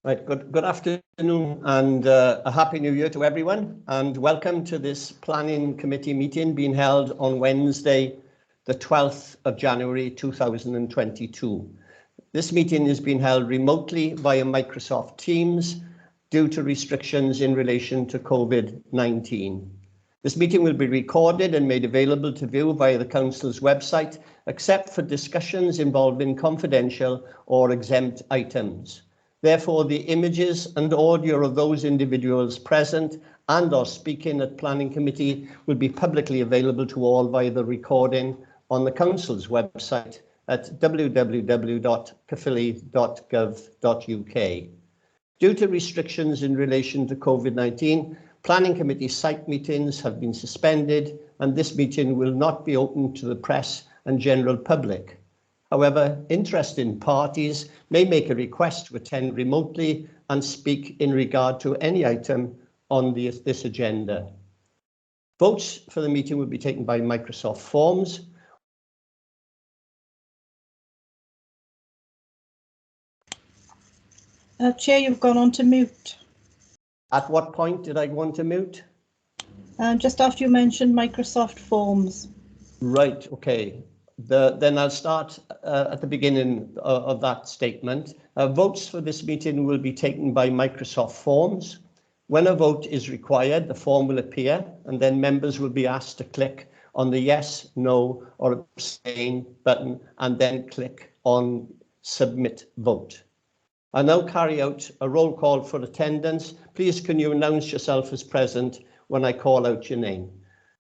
Right, good afternoon and a happy new year to everyone, and welcome to this planning committee meeting being held on Wednesday, the 12th of January 2022. This meeting is being held remotely via Microsoft Teams due to restrictions in relation to COVID-19. This meeting will be recorded and made available to view via the Council's website, except for discussions involving confidential or exempt items. Therefore, the images and audio of those individuals present and or speaking at Planning Committee will be publicly available to all via the recording on the Council's website at www.caerphilly.gov.uk. Due to restrictions in relation to COVID-19, Planning Committee site meetings have been suspended and this meeting will not be open to the press and general public. However, interested parties may make a request to attend remotely and speak in regard to any item on this agenda. Votes for the meeting will be taken by Microsoft Forms. Chair, you've gone on to mute. At what point did I go on to mute? Just after you mentioned Microsoft Forms. Right, okay. Then I'll start at the beginning of that statement. Votes for this meeting will be taken by Microsoft Forms. When a vote is required, the form will appear and then members will be asked to click on the yes, no or abstain button and then click on submit vote. I'll now carry out a roll call for attendance. Please can you announce yourself as present when I call out your name?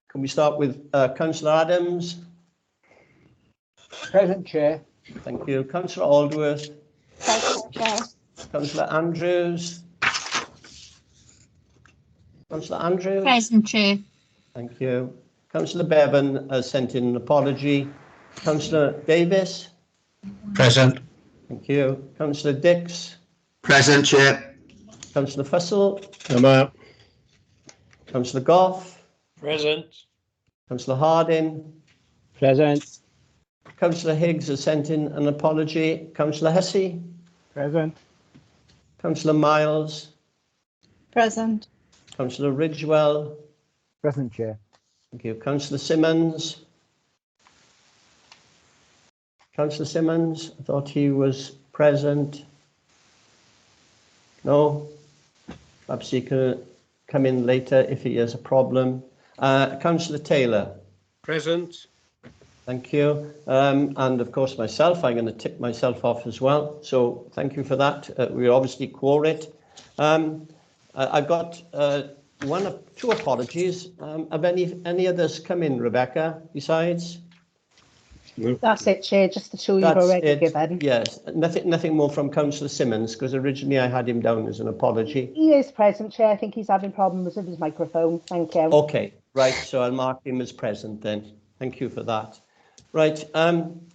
Can we start with Councillor Adams? Present, Chair. Thank you. Councillor Aldworth. Present, Chair. Councillor Andrews. Councillor Andrews. Present, Chair. Thank you. Councillor Bevan has sent in an apology. Councillor Davis. Present. Thank you. Councillor Dix. Present, Chair. Councillor Fussell. I'm out. Councillor Goff. Present. Councillor Harding. Present. Councillor Higgs has sent in an apology. Councillor Hussey. Present. Councillor Miles. Present. Councillor Ridgewell. Present, Chair. Thank you. Councillor Simmons. Councillor Simmons, I thought he was present. No. Perhaps he can come in later if he has a problem. Councillor Taylor. Present. Thank you. And of course myself, I'm going to tip myself off as well. So thank you for that. We obviously quote. I've got two apologies. Have any others come in, Rebecca, besides? That's it, Chair, just the two you've already given. Yes, nothing more from Councillor Simmons, because originally I had him down as an apology. He is present, Chair. I think he's having problems with his microphone. Thank you. Okay, right, so I'll mark him as present then. Thank you for that. Right,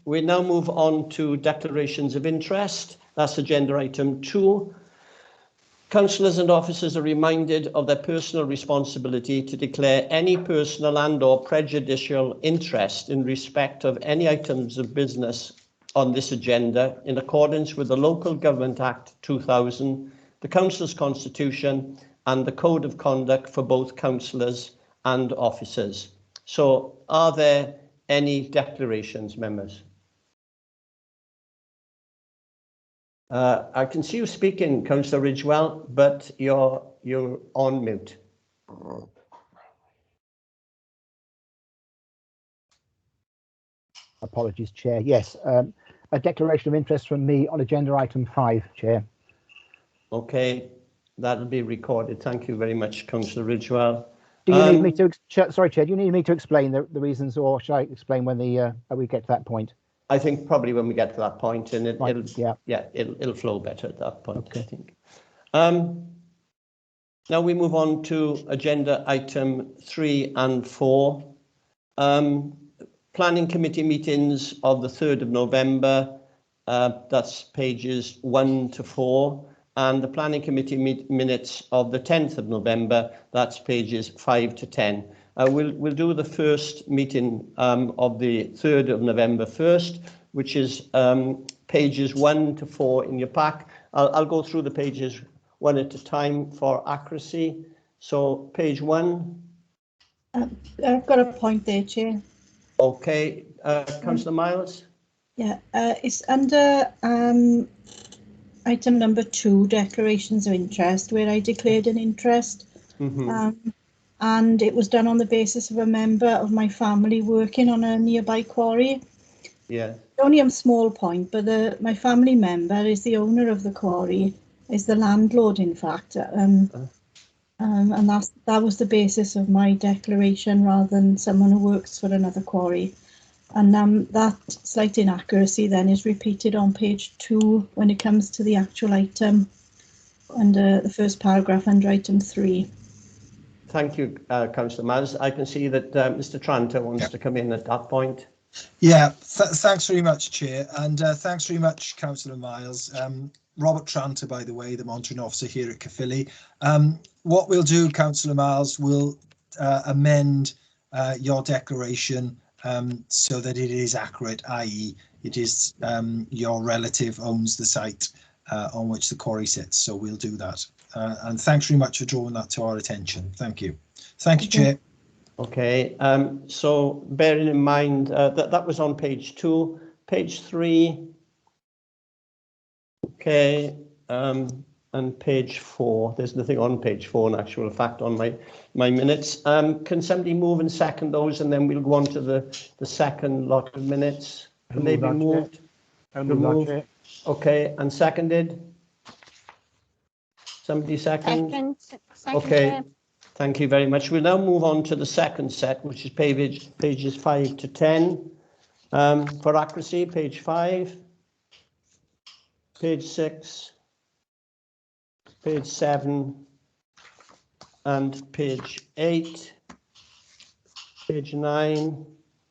we now move on to declarations of interest. That's agenda item 2. Councillors and officers are reminded of their personal responsibility to declare any personal and/or prejudicial interest in respect of any items of business on this agenda in accordance with the Local Government Act 2000, the Council's Constitution and the Code of Conduct for both councillors and officers. So are there any declarations, members? I can see you speaking, Councillor Ridgewell, but you're on mute. Apologies, Chair. Yes, a declaration of interest from me on agenda item 5, Chair. Okay, that'll be recorded. Thank you very much, Councillor Ridgewell. Do you need me to? Sorry, Chair. Do you need me to explain the reasons, or should I explain when we get to that point? I think probably when we get to that point, and it'll flow better at that point. Okay. I think. Now we move on to agenda item 3 and 4. Planning Committee meetings of the 3rd of November. That's pages 1 to 4. And the Planning Committee minutes of the 10th of November, that's pages 5 to 10. We'll do the first meeting of the 3rd of November first, which is pages 1 to 4 in your pack. I'll go through the pages one at a time for accuracy. So page 1. I've got a point there, Chair. Okay, Councillor Miles. Yeah, it's under item number 2, declarations of interest, where I declared an interest. And it was done on the basis of a member of my family working on a nearby quarry. Yeah. Only a small point, but my family member is the owner of the quarry, is the landlord, in fact. And that was the basis of my declaration, rather than someone who works for another quarry. And that slight inaccuracy then is repeated on page 2 when it comes to the actual item, under the first paragraph under item 3. Thank you, Councillor Miles. I can see that Mr. Tranter wants to come in at that point. Yeah, thanks very much, Chair, and thanks very much, Councillor Miles. Robert Tranter, by the way, the monitoring officer here at Caerphilly. What we'll do, Councillor Miles, we'll amend your declaration so that it is accurate, i.e. it is your relative owns the site on which the quarry sits, so we'll do that. And thanks very much for drawing that to our attention. Thank you. Thank you, Chair. Okay, so bearing in mind that was on page 2, page 3, okay, and page 4. There's nothing on page 4 in actual fact on my minutes. Can somebody move and second those, and then we'll go on to the second lot of minutes? Can they be moved? Removed. Okay, and seconded? Somebody second? Second, okay. Chair. Thank you very much. We'll now move on to the second set, which is pages 5 to 10. For accuracy, page 5, page 6, page 7, and page 8, page 9.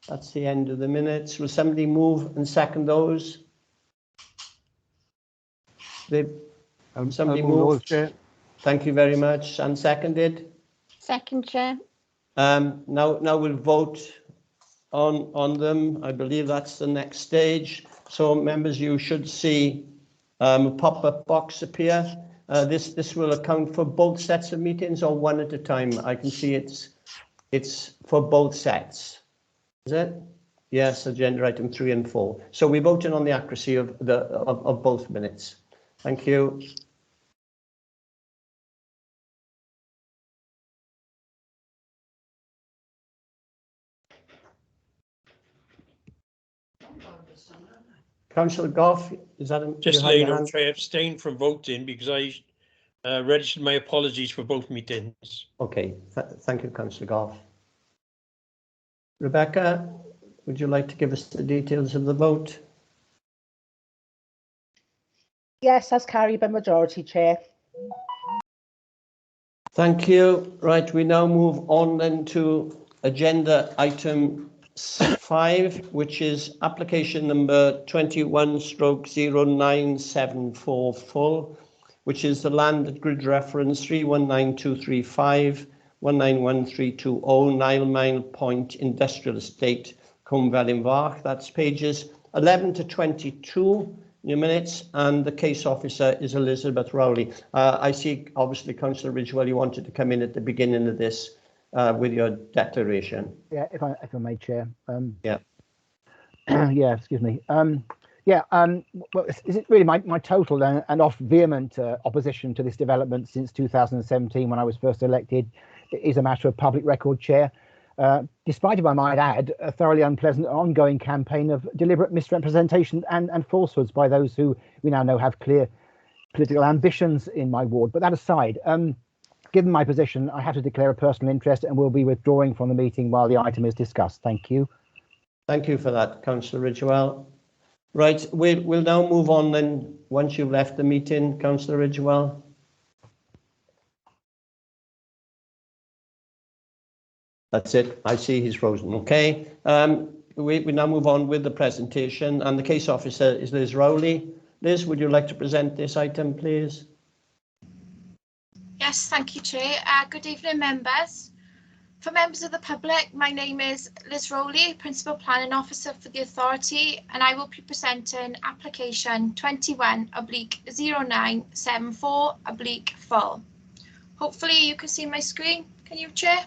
That's the end of the minutes. Will somebody move and second those? Somebody move. Thank you very much. And seconded? Second, Chair. Now we'll vote on them. I believe that's the next stage. So members, you should see a pop-up box appear. This will account for both sets of meetings or one at a time. I can see it's for both sets. Is it? Yes, agenda item 3 and 4. So we're voting on the accuracy of both minutes. Thank you. Councillor Goff, is that just laying on? I abstained from voting because I registered my apologies for both meetings. Okay, thank you, Councillor Goff. Rebecca, would you like to give us the details of the vote? Yes, that's carried by majority, Chair. Thank you. Right, we now move on then to agenda item 5, which is application number 21/0974 full, which is the land at grid reference 319235 191320 Nile Mile Point Industrial Estate, Cwmfelin. That's pages 11 to 22 in your minutes, and the case officer is Elizabeth Rowley. I see, obviously, Councillor Ridgewell, you wanted to come in at the beginning of this with your declaration. Yeah, if I may, Chair. Yeah. Yeah, excuse me. Well, is it really my total and oft vehement opposition to this development since 2017, when I was first elected, is a matter of public record, Chair. Despite, if I might add, a thoroughly unpleasant ongoing campaign of deliberate misrepresentation and falsehoods by those who we now know have clear political ambitions in my ward. But that aside, given my position, I have to declare a personal interest and will be withdrawing from the meeting while the item is discussed. Thank you. Thank you for that, Councillor Ridgewell. Right, we'll now move on then, once you've left the meeting, Councillor Ridgewell. That's it. I see he's frozen. Okay. We now move on with the presentation, and the case officer is Liz Rowley. Liz, would you like to present this item, please? Yes, thank you, Chair. Good evening, members. For members of the public, my name is Liz Rowley, Principal Planning Officer for the Authority, and I will be presenting application 21/0974/full. Hopefully you can see my screen. Can you, Chair?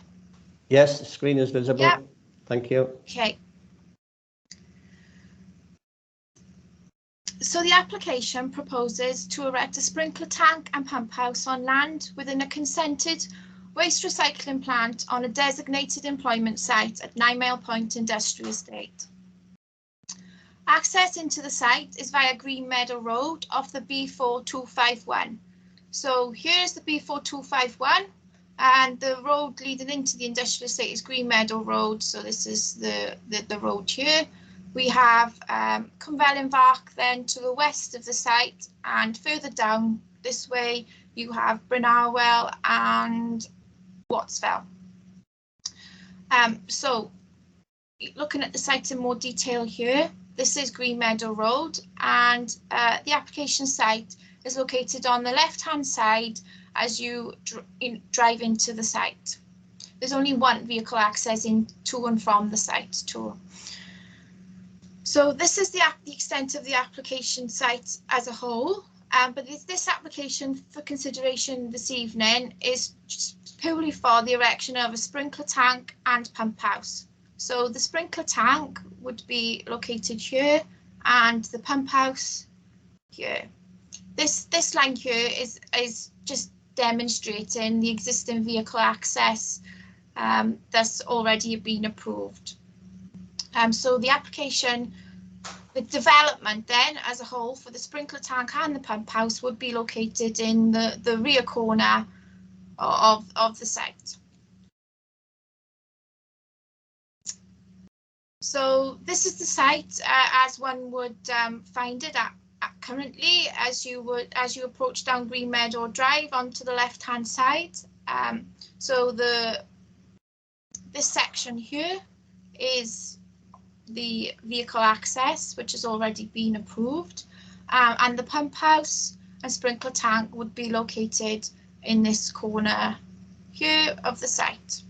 Yes, the screen is visible. Yeah. Thank you. Okay. So the application proposes to erect a sprinkler tank and pump house on land within a consented waste recycling plant on a designated employment site at 9 Mile Point Industrial Estate. Access into the site is via Green Meadow Road off the B4251. So here's the B4251 and the road leading into the industrial estate is Green Meadow Road. So this is the road here. We have Cumvellinvark then to the west of the site, and further down this way you have Brynarwell and Wattsville. So looking at the site in more detail here, this is Green Meadow Road, and the application site is located on the left-hand side as you drive into the site. There's only one vehicle accessing to and from the site tour. So this is the extent of the application site as a whole, but this application for consideration this evening is just purely for the erection of a sprinkler tank and pump house. So the sprinkler tank would be located here and the pump house here. This line here is just demonstrating the existing vehicle access that's already been approved. So the application, the development then as a whole for the sprinkler tank and the pump house would be located in the rear corner of the site. So this is the site as one would find it at currently as you approach down Green Meadow Drive onto the left hand side. So this section here is the vehicle access, which has already been approved, and the pump house and sprinkler tank would be located in this corner here of the site.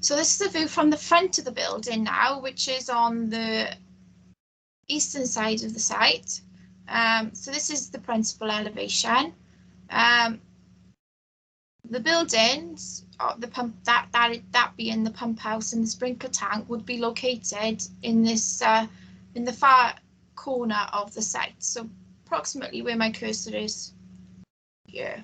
So this is the view from the front of the building now, which is on the eastern side of the site. So this is the principal elevation. The buildings, the pump that being the pump house and the sprinkler tank would be located in this in the far corner of the site. So approximately where my cursor is here.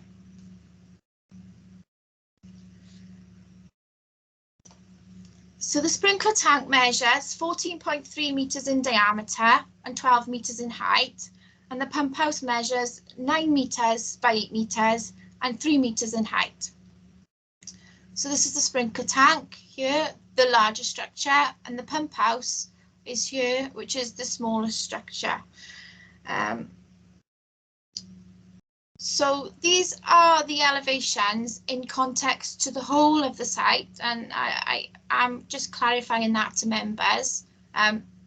So the sprinkler tank measures 14.3 meters in diameter and 12 meters in height, and the pump house measures 9 meters by 8 meters and 3 meters in height. So this is the sprinkler tank here, the larger structure, and the pump house is here, which is the smaller structure. So these are the elevations in context to the whole of the site, and I'm just clarifying that to members.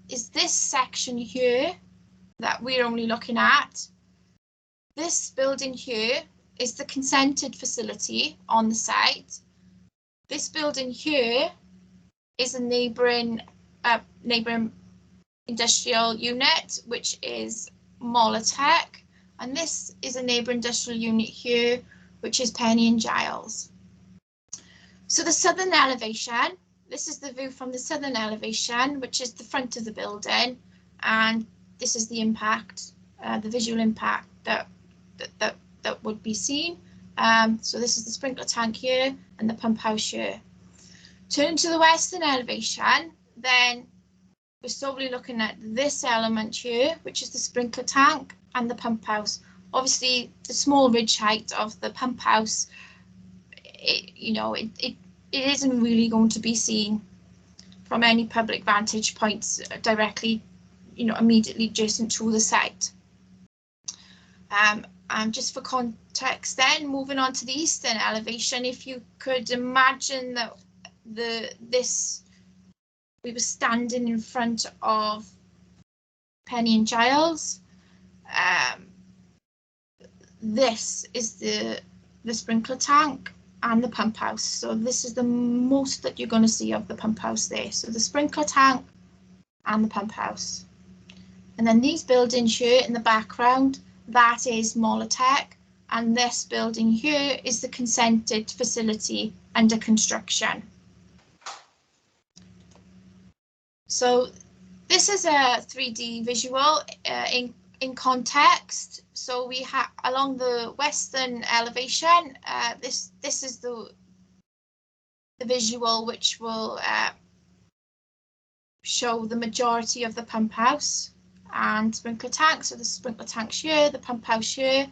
Is this section here that we're only looking at? This building here is the consented facility on the site. This building here is a neighbouring industrial unit, which is Molotech. And this is a neighbour industrial unit here, which is Penny and Giles. So the southern elevation, this is the view from the southern elevation, which is the front of the building, and this is the impact, the visual impact that would be seen. So this is the sprinkler tank here and the pump house here. Turning to the western elevation, then we're solely looking at this element here, which is the sprinkler tank and the pump house. Obviously, the small ridge height of the pump house, it isn't really going to be seen from any public vantage points directly, immediately adjacent to the site. And just for context, then moving on to the eastern elevation, if you could imagine that we were standing in front of Penny and Giles. This is the sprinkler tank, and the pump house. So this is the most that you're going to see of the pump house there. So the sprinkler tank and the pump house. And then these buildings here in the background, that is Molotech, and this building here is the consented facility under construction. So this is a 3D visual in context. So we have along the western elevation, this is the visual which will show the majority of the pump house and sprinkler tank. So the sprinkler tank's here, the pump house here.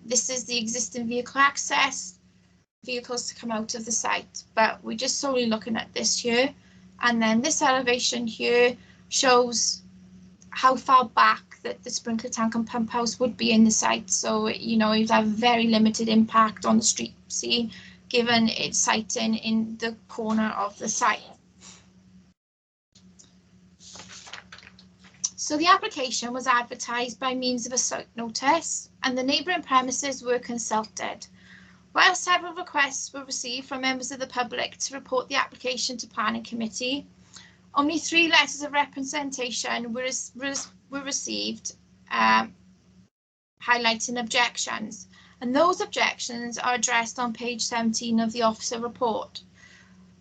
This is the existing vehicle access, vehicles to come out of the site, but we're just solely looking at this here. And then this elevation here shows how far back that the sprinkler tank and pump house would be in the site. So, you know, you'd have very limited impact on the street scene, given its siting in the corner of the site. So the application was advertised by means of a site notice, and the neighbouring premises were consulted. While several requests were received from members of the public to report the application to Planning Committee, only 3 letters of representation were received highlighting objections, and those objections are addressed on page 17 of the officer report.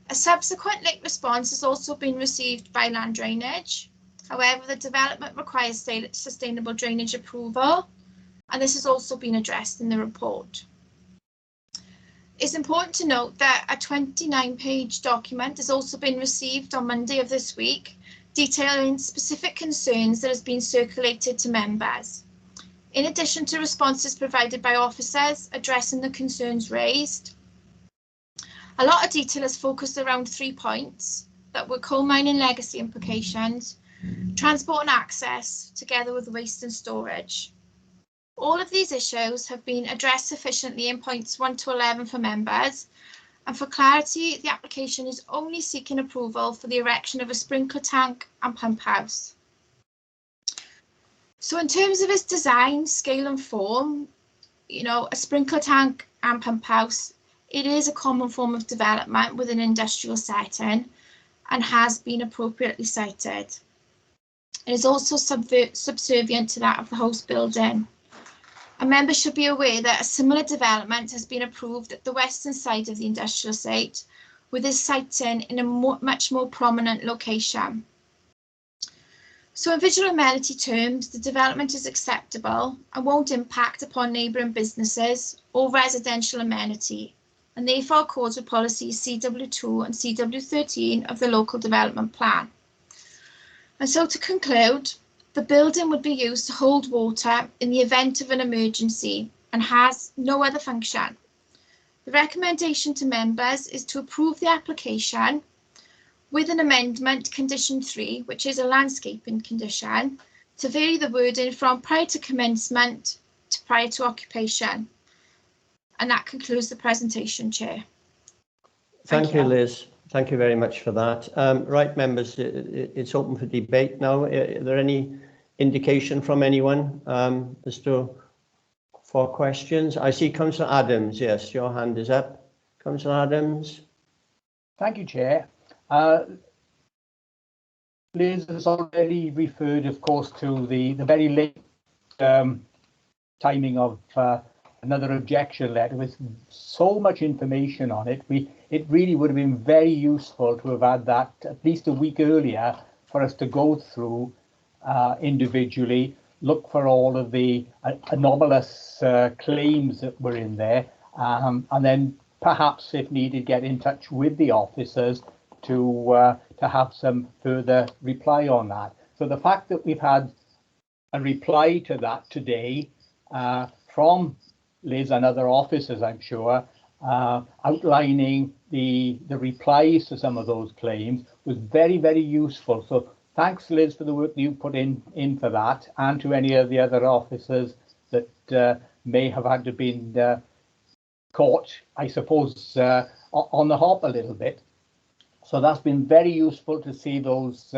A subsequent link response has also been received by Land Drainage. However, the development requires sustainable drainage approval, and this has also been addressed in the report. It's important to note that a 29-page document has also been received on Monday of this week, detailing specific concerns that has been circulated to members. In addition to responses provided by officers addressing the concerns raised, a lot of detail is focused around 3 points that were coal mining legacy implications, transport and access, together with waste and storage. All of these issues have been addressed sufficiently in points 1 to 11 for members, and for clarity, the application is only seeking approval for the erection of a sprinkler tank and pump house. So in terms of its design, scale and form, you know, a sprinkler tank and pump house, it is a common form of development with an industrial setting and has been appropriately cited. It is also subservient to that of the host building. And members should be aware that a similar development has been approved at the western side of the industrial site, with this siting in a much more prominent location. So in visual amenity terms, the development is acceptable and won't impact upon neighbouring businesses or residential amenity, and therefore accords with policies CW2 and CW13 of the local development plan. And so to conclude, the building would be used to hold water in the event of an emergency and has no other function. The recommendation to members is to approve the application with an amendment, condition 3, which is a landscaping condition, to vary the wording from prior to commencement to prior to occupation. And that concludes the presentation, Chair. Thank you, Liz. Thank you very much for that. Right, members, it's open for debate now. Are there any indication from anyone as to for questions? I see Councillor Adams. Yes, your hand is up. Councillor Adams. Thank you, Chair. Liz has already referred, of course, to the very late timing of another objection letter with so much information on it. It really would have been very useful to have had that at least a week earlier for us to go through individually, look for all of the anomalous claims that were in there, and then perhaps, if needed, get in touch with the officers to have some further reply on that. So the fact that we've had a reply to that today from Liz and other officers, I'm sure, outlining the replies to some of those claims was very, very useful. So thanks, Liz, for the work you put in for that, and to any of the other officers that may have had to been caught, I suppose, on the hop a little bit. So that's been very useful to see those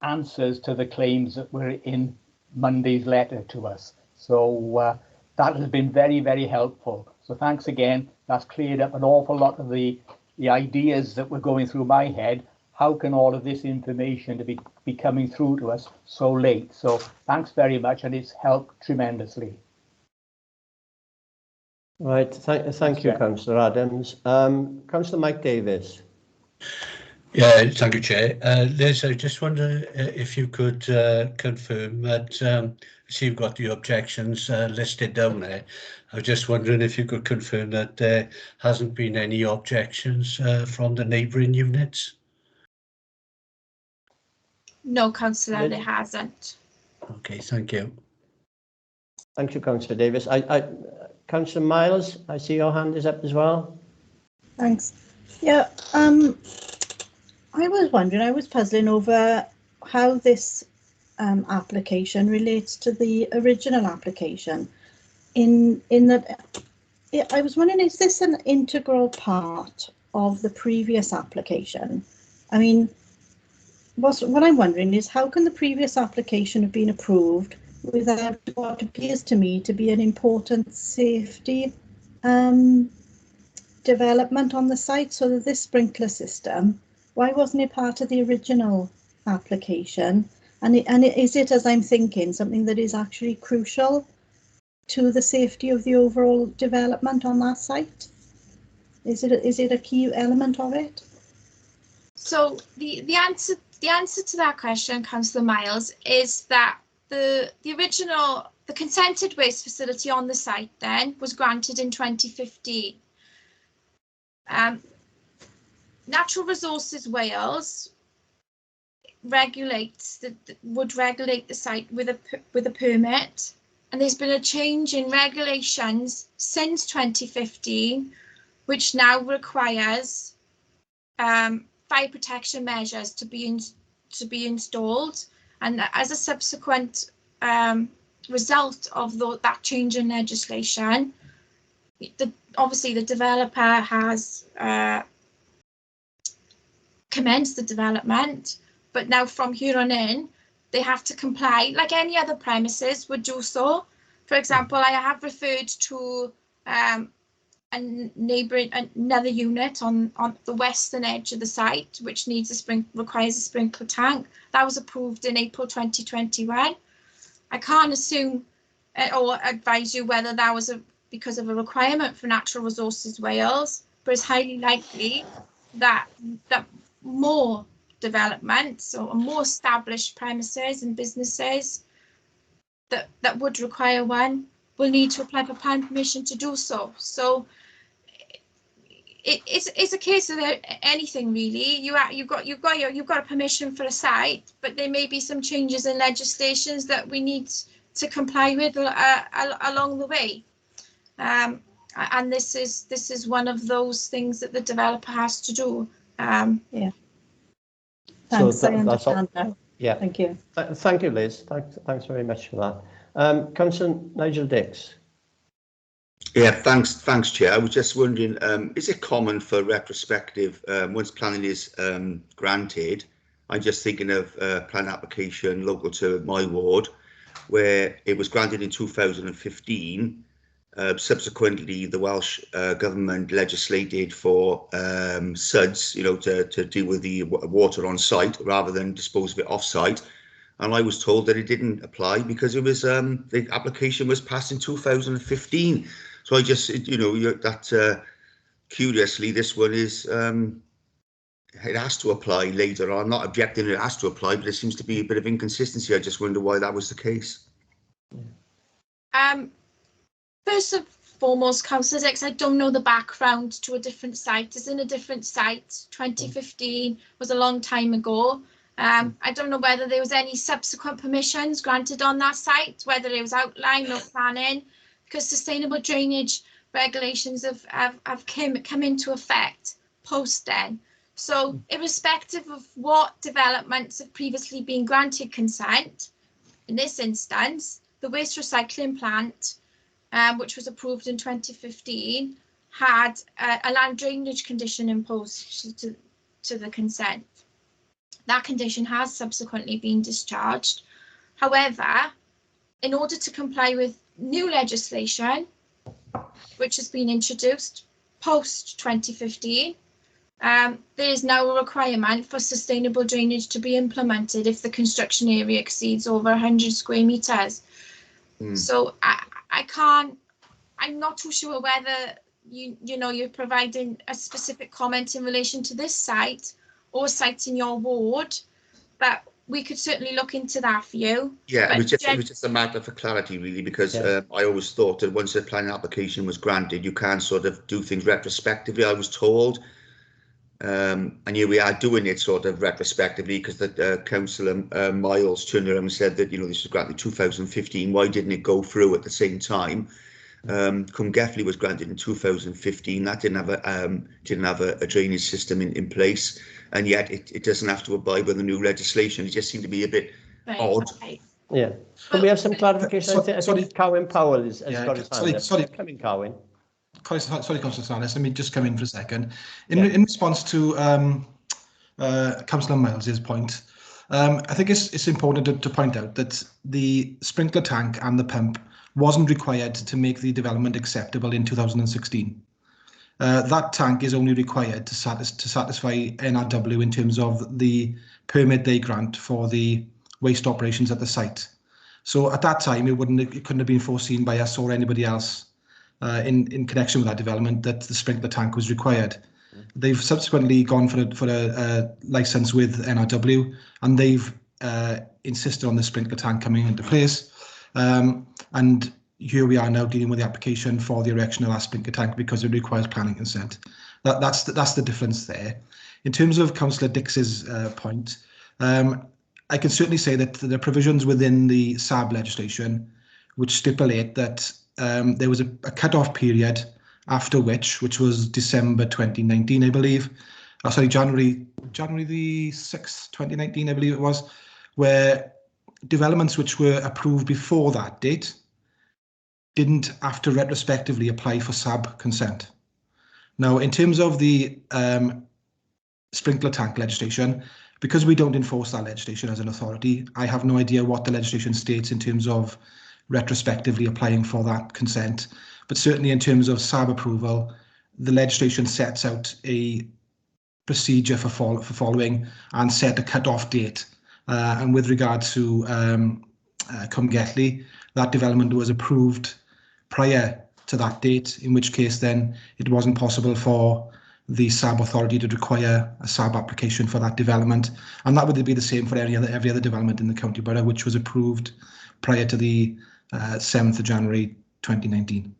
answers to the claims that were in Monday's letter to us. So that has been very, very helpful. So thanks again That's cleared up an awful lot of the ideas that were going through my head. How can all of this information to be coming through to us so late? So thanks very much, and it's helped tremendously. Right, thank you, Councillor Adams. Councillor Mike Davis. Yeah, thank you, Chair. Liz, I just wonder if you could confirm that, see you've got the objections listed down there. I was just wondering if you could confirm that there hasn't been any objections from the neighbouring units. No, Councillor, there hasn't. Okay, thank you. Thank you, Councillor Davis. Councillor Miles, I see your hand is up as well. Thanks. Yeah, I was wondering, I was puzzling over how this application relates to the original application. In that, I was wondering, is this an integral part of the previous application? I mean, what I'm wondering is how can the previous application have been approved without what appears to me to be an important safety development on the site? So that this sprinkler system, why wasn't it part of the original application? And is it, as I'm thinking, something that is actually crucial to the safety of the overall development on that site? Is it a key element of it? So the answer to that question, Councillor Miles, is that the consented waste facility on the site then was granted in 2015. Natural Resources Wales would regulate the site with a permit, and there's been a change in regulations since 2015, which now requires fire protection measures to be installed, and as a subsequent result of that change in legislation, obviously the developer has commenced the development, but now from here on in they have to comply like any other premises would do so. For example, I have referred to another unit on the western edge of the site which requires a sprinkler tank. That was approved in April 2021. I can't assume or advise you whether that was because of a requirement for Natural Resources Wales, but it's highly likely that more developments or more established premises and businesses that would require one will need to apply for planning permission to do so. So it's a case of anything really. You've got a permission for a site, but there may be some changes in legislations that we need to comply with along the way. And this is one of those things that the developer has to do. Yeah. Thanks, So I understand now. Yeah. Thank you. Thank you, Liz. Thanks very much for that. Councillor Nigel Dix. Yeah, thanks, Chair. I was just wondering, is it common for retrospective, once planning is granted, I'm just thinking of a plan application local to my ward, where it was granted in 2015. Subsequently, the Welsh government legislated for SUDs, to deal with the water on site rather than dispose of it off site. And I was told that it didn't apply because it was the application was passed in 2015. So I just, curiously, this one is, it has to apply later on. I'm not objecting it has to apply, but there seems to be a bit of inconsistency. I just wonder why that was the case. First and foremost, Councillor Dix, I don't know the background to a different site. It's in a different site. 2015 was a long time ago. I don't know whether there was any subsequent permissions granted on that site, whether it was outline or planning, because sustainable drainage regulations have come into effect post then. So irrespective of what developments have previously been granted consent, in this instance, the waste recycling plant, which was approved in 2015, had a land drainage condition imposed to the consent. That condition has subsequently been discharged. However, in order to comply with new legislation, which has been introduced post 2015. There is now a requirement for sustainable drainage to be implemented if the construction area exceeds over 100 square metres. So I'm not too sure whether you're providing a specific comment in relation to this site or site in your ward, but we could certainly look into that for you. Yeah, it was just a matter for clarity, really, because I always thought that once a planning application was granted, you can sort of do things retrospectively, I was told. And here we are doing it sort of retrospectively, because the Councillor Miles turned around and said that, this was granted in 2015. Why didn't it go through at the same time? Cwmgelli was granted in 2015. That didn't have a drainage system in place, and yet it doesn't have to abide by the new legislation. It just seemed to be a bit odd. Okay. Yeah. Can we have some clarification? I think Cowan Powell has got his hand up. Sorry. Come in, Cowan. Sorry, Councillor Salas, let me just come in for a second. In response to Councillor Miles's point, I think it's important to point out that the sprinkler tank and the pump wasn't required to make the development acceptable in 2016. That tank is only required to satisfy NRW in terms of the permit they grant for the waste operations at the site. So at that time, it couldn't have been foreseen by us or anybody else in connection with that development that the sprinkler tank was required. They've subsequently gone for a license with NRW, and they've insisted on the sprinkler tank coming into place. And here we are now dealing with the application for the erection of that sprinkler tank because it requires planning consent. That's the difference there. In terms of Councillor Dix's point, I can certainly say that there are provisions within the SAB legislation which stipulate that there was a cut-off period after which was December 2019, I believe. Oh, sorry, January the 6th, 2019, I believe it was, where developments which were approved before that date didn't have to retrospectively apply for SAB consent. Now, in terms of the sprinkler tank legislation, because we don't enforce that legislation as an authority, I have no idea what the legislation states in terms of retrospectively applying for that consent. But certainly in terms of SAB approval, the legislation sets out a procedure for following and set a cut-off date. And with regard to Cwmgelli, that development was approved prior to that date, in which case then it wasn't possible for the SAB authority to require a SAB application for that development. And that would be the same for every other development in the county borough, which was approved prior to the 7th of January 2019.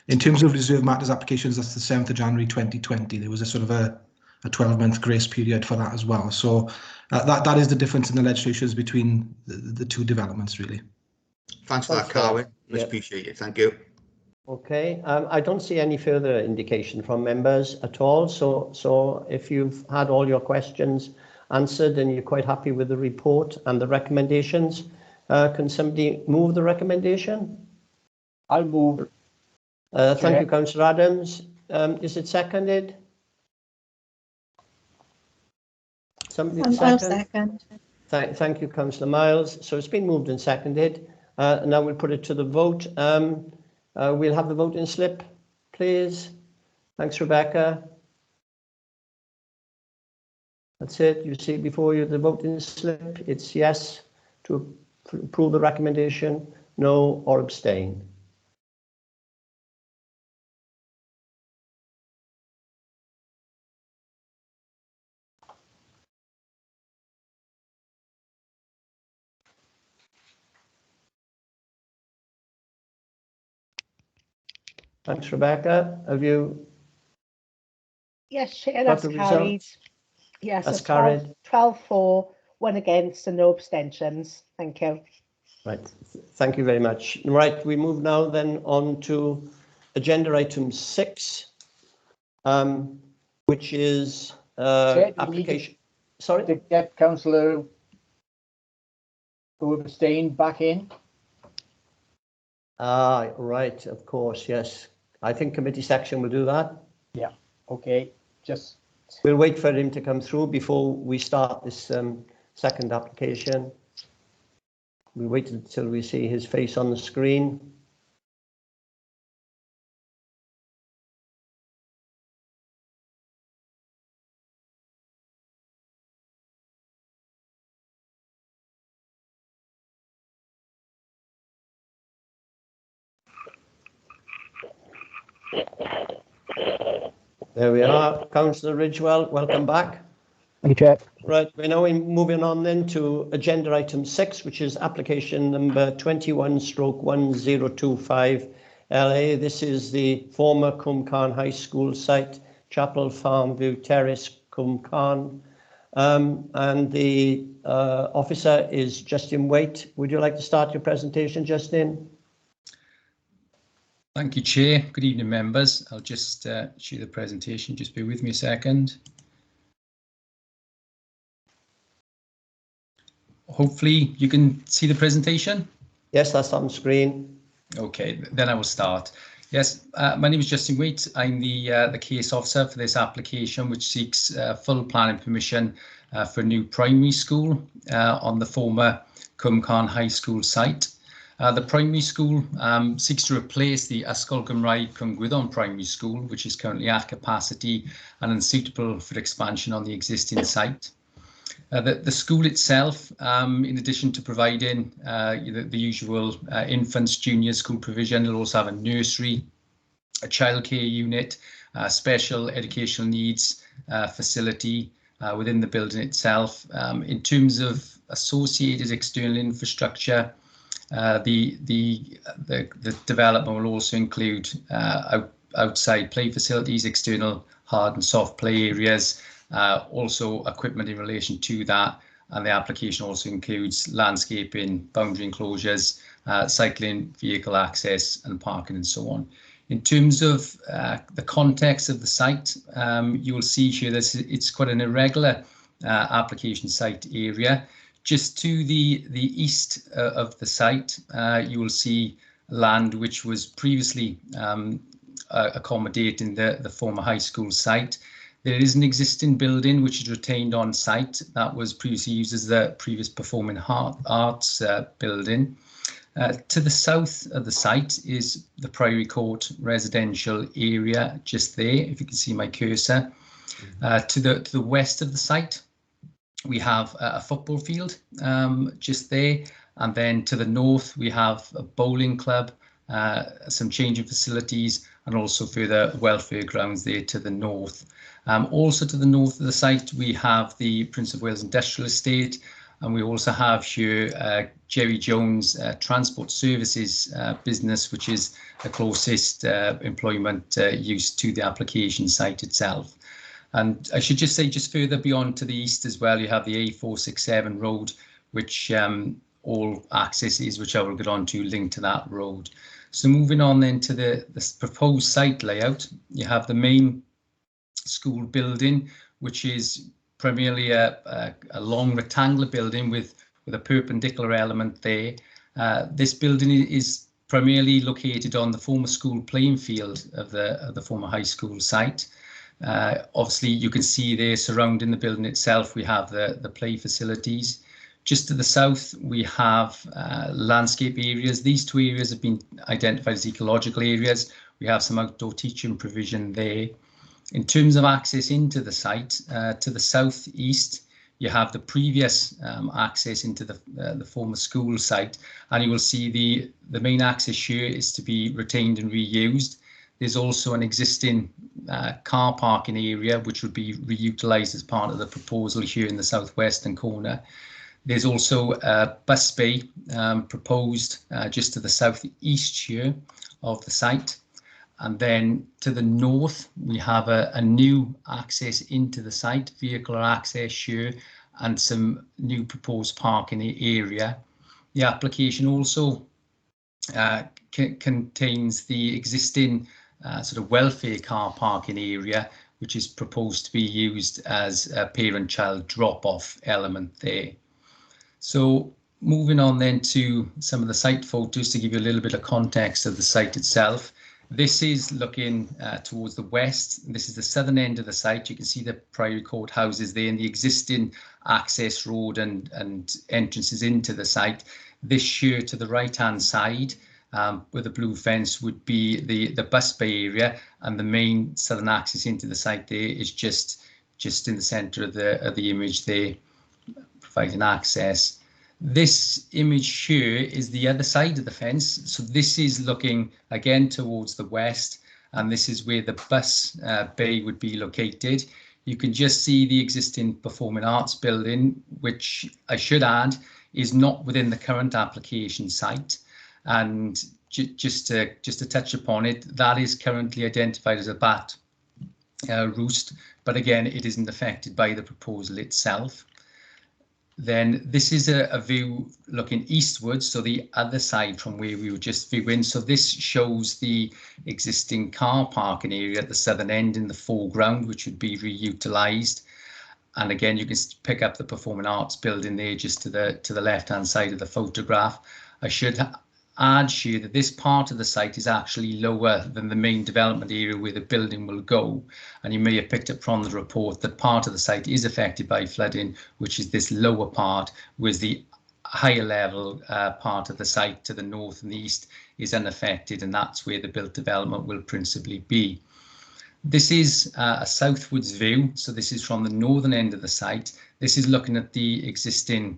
In terms of reserve matters applications, that's the 7th of January 2020. There was a sort of a 12-month grace period for that as well. So that is the difference in the legislations between the two developments, really. Thanks for that, Carwyn. Much appreciated. Thank you. Okay, I don't see any further indication from members at all. So if you've had all your questions answered and you're quite happy with the report and the recommendations, can somebody move the recommendation? I'll move. Thank you, Councillor Adams. Is it seconded? Somebody I'll second. Thank you, Councillor Miles. So it's been moved and seconded. Now we'll put it to the vote. We'll have the voting slip, please. Thanks, Rebecca. That's it. You see before you the voting slip. It's yes to approve the recommendation, no or abstain. Thanks, Rebecca. Have you? Yes, Chair, that's carried. Yes, that's carried. 12-4, 1 against and no abstentions. Thank you. Right. Thank you very much. Right, we move now then on to agenda item 6, which is application. Sorry? To get Councillor who abstained back in? Right, of course, yes. I think committee section will do that. Yeah, okay. Just we'll wait for him to come through before we start this second application. We'll wait until we see his face on the screen. There we are. Councillor Ridgewell, welcome back. Thank you, Chair. Right, we're now moving on then to agenda item 6, which is application number 21/1025 LA. This is the former Cwmcarn High School site, Chapel Farmview Terrace, Cwmcarn. And the officer is Justin Waite. Would you like to start your presentation, Justin? Thank you, Chair. Good evening, members. I'll just show the presentation. Just bear with me a second. Hopefully you can see the presentation. Yes, that's on screen. Okay, then I will start. Yes, my name is Justin Waite. I'm the case officer for this application, which seeks full planning permission for a new primary school on the former Cwmcarn High School site. The primary school seeks to replace the Ysgol Gymraeg Cwm Gwyddon Primary School, which is currently at capacity and unsuitable for expansion on the existing site. The school itself, in addition to providing the usual infants, junior school provision, will also have a nursery, a childcare unit, special educational needs facility within the building itself. In terms of associated external infrastructure, the development will also include outside play facilities, external hard and soft play areas, also equipment in relation to that, and the application also includes landscaping, boundary enclosures, cycling, vehicle access and parking and so on. In terms of the context of the site, you will see here that it's quite an irregular application site area. Just to the east of the site, you will see land which was previously accommodating the former high school site. There is an existing building which is retained on site that was previously used as the previous performing arts building. To the south of the site is the Priory Court residential area, just there, if you can see my cursor. To the west of the site, we have a football field just there, and then to the north we have a bowling club, some changing facilities, and also further welfare grounds there to the north. Also to the north of the site we have the Prince of Wales Industrial Estate, and we also have here Jerry Jones Transport Services business, which is the closest employment use to the application site itself. And I should just say, just further beyond to the east as well, you have the A467 road, which all accesses, which I will get on to, link to that road. So moving on then to the proposed site layout, you have the main school building, which is primarily a long rectangular building with a perpendicular element there. This building is primarily located on the former school playing field of the former high school site. Obviously, you can see there surrounding the building itself, we have the play facilities. Just to the south, we have landscape areas. These two areas have been identified as ecological areas. We have some outdoor teaching provision there. In terms of access into the site, to the southeast, you have the previous access into the former school site, and you will see the main access here is to be retained and reused. There's also an existing car parking area which would be reutilised as part of the proposal here in the southwestern corner. There's also a bus bay proposed just to the southeast here of the site. And then to the north, we have a new access into the site, vehicular access here, and some new proposed parking area. The application also contains the existing sort of welfare car parking area, which is proposed to be used as a parent-child drop-off element there. So moving on then to some of the site photos to give you a little bit of context of the site itself. This is looking towards the west. This is the southern end of the site. You can see the Priory Court houses there and the existing access road and entrances into the site. This here to the right-hand side, where the blue fence would be the bus bay area, and the main southern access into the site there is just in the centre of the image there, providing access. This image here is the other side of the fence. So this is looking again towards the west, and this is where the bus bay would be located. You can just see the existing performing arts building, which I should add is not within the current application site. And just to touch upon it, that is currently identified as a bat roost, but again, it isn't affected by the proposal itself. Then this is a view looking eastwards, so the other side from where we were just viewing. So this shows the existing car parking area at the southern end in the foreground, which would be reutilised. And again, you can pick up the performing arts building there just to the left-hand side of the photograph. I should add here that this part of the site is actually lower than the main development area where the building will go, and you may have picked up from the report that part of the site is affected by flooding, which is this lower part, whereas the higher level part of the site to the north and the east is unaffected, and that's where the built development will principally be. This is a southwards view, so this is from the northern end of the site. This is looking at the existing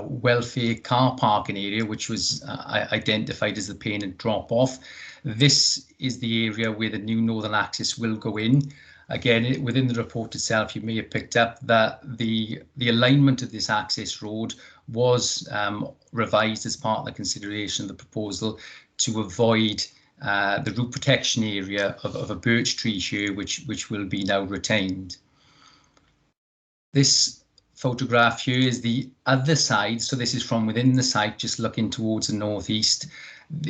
welfare car parking area, which was identified as the painted drop-off. This is the area where the new northern access will go in. Again, within the report itself, you may have picked up that the alignment of this access road was revised as part of the consideration of the proposal to avoid the root protection area of a birch tree here, which will be now retained. This photograph here is the other side, so this is from within the site, just looking towards the northeast.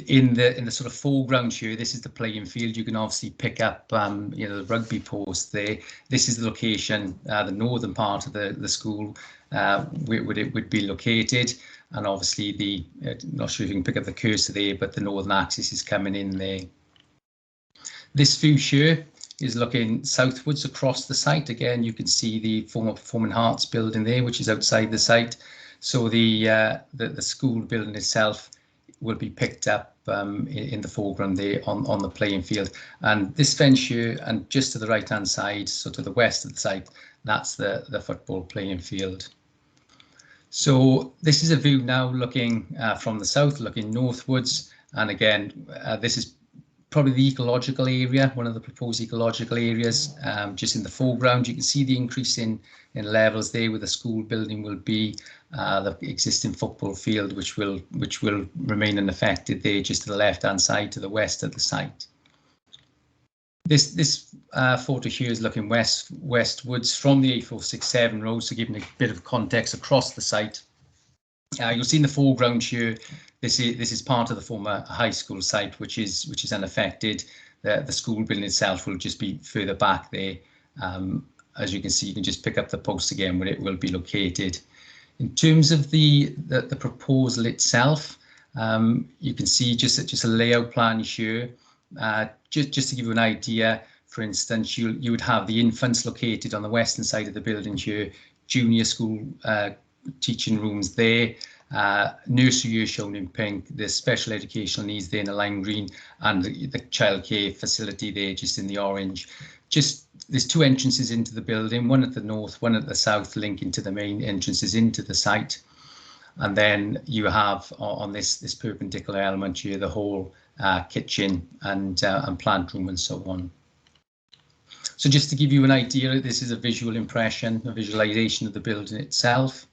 In the sort of foreground here, this is the playing field. You can obviously pick up the rugby post there. This is the location, the northern part of the school where it would be located, and obviously not sure if you can pick up the cursor there, but the northern axis is coming in there. This view here is looking southwards across the site. Again, you can see the former Performing Arts building there, which is outside the site. So the school building itself will be picked up in the foreground there on the playing field. And this fence here, and just to the right hand side, so to the west of the site, that's the football playing field. So this is a view now looking from the south, looking northwards. And again, this is probably the ecological area, one of the proposed ecological areas, just in the foreground. You can see the increase in levels there where the school building will be, the existing football field, which will remain unaffected there, just to the left hand side to the west of the site. This photo here is looking westwards from the A467 road, so giving a bit of context across the site. You'll see in the foreground here, this is part of the former high school site, which is unaffected. The school building itself will just be further back there. As you can see, you can just pick up the post again where it will be located. In terms of the proposal itself, you can see just a layout plan here. Just to give you an idea, for instance, you would have the infants located on the western side of the building here, junior school teaching rooms there, nursery year shown in pink, the special educational needs there in the lime green, and the childcare facility there just in the orange. There's two entrances into the building, one at the north, one at the south, linking to the main entrances into the site. And then you have on this perpendicular element here the whole kitchen and plant room and so on. So just to give you an idea, this is a visual impression, a visualization of the building itself.